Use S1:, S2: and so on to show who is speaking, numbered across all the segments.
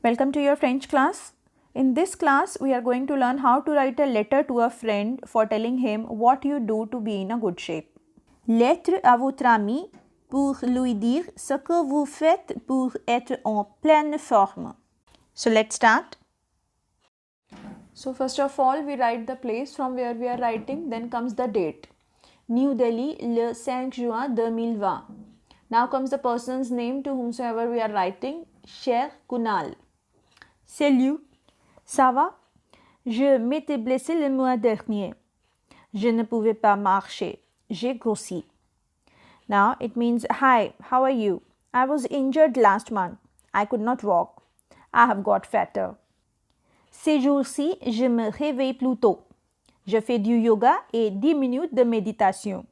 S1: Welcome to your French class. In this class, we are going to learn how to write a letter to a friend for telling him what you do to be in a good shape. Lettre à votre ami pour lui dire ce que vous faites pour être en pleine forme. So let's start. So first of all, we write the place from where we are writing, then comes the date. New Delhi, le 5 juin 2020. Now comes the person's name to whomsoever we are writing, cher Kunal. Salut, ça va? Je m'étais blessé le mois dernier. Je ne pouvais pas marcher. J'ai grossi. Now it means, hi, how are you? I was injured last month. I could not walk. I have got fatter. Ces jours-ci, je me réveille plus tôt. Je fais du yoga et 10 minutes de méditation.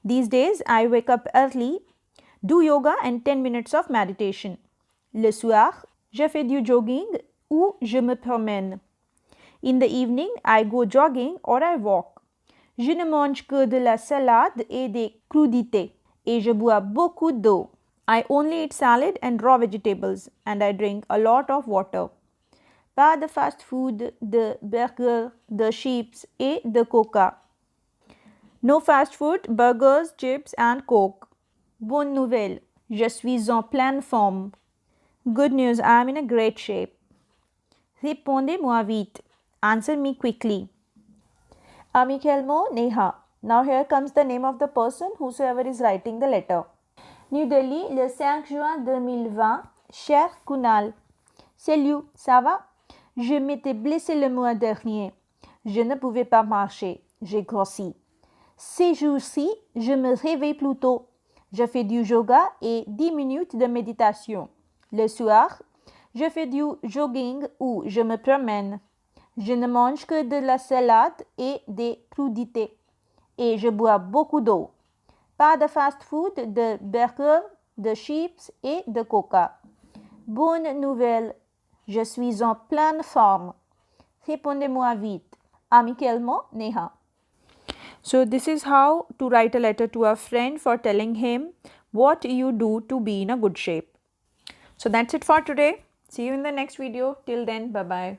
S1: These days, I wake up early, do yoga and 10 minutes of meditation. Le soir, je fais du jogging ou je me promène. In the evening, I go jogging or I walk. Je ne mange que de la salade et des crudités et je bois beaucoup d'eau. I only eat salad and raw vegetables and I drink a lot of water. Pas de fast food, de burger, de chips et de coca. No fast food, burgers, chips and coke. Bonne nouvelle, je suis en pleine forme. Good news, I am in a great shape. Répondez-moi vite. Answer me quickly. Amicalement, Neha. Now here comes the name of the person whosoever is writing the letter. New Delhi, le 5 juin 2020. Cher Kunal. Salut, ça va? Je m'étais blessé le mois dernier. Je ne pouvais pas marcher. J'ai grossi. Ces jours-ci, je me réveille plus tôt. Je fais du yoga et 10 minutes de méditation. Le soir, je fais du jogging ou je me promène. Je ne mange que de la salade et des crudités. Et je bois beaucoup d'eau. Pas de fast-food, de burger, de chips et de coca. Bonne nouvelle, je suis en pleine forme. Répondez-moi vite. Amicalement, Neha. So this is how to write a letter to a friend for telling him what you do to be in a good shape. So that's it for today. See you in the next video. Till then, bye-bye.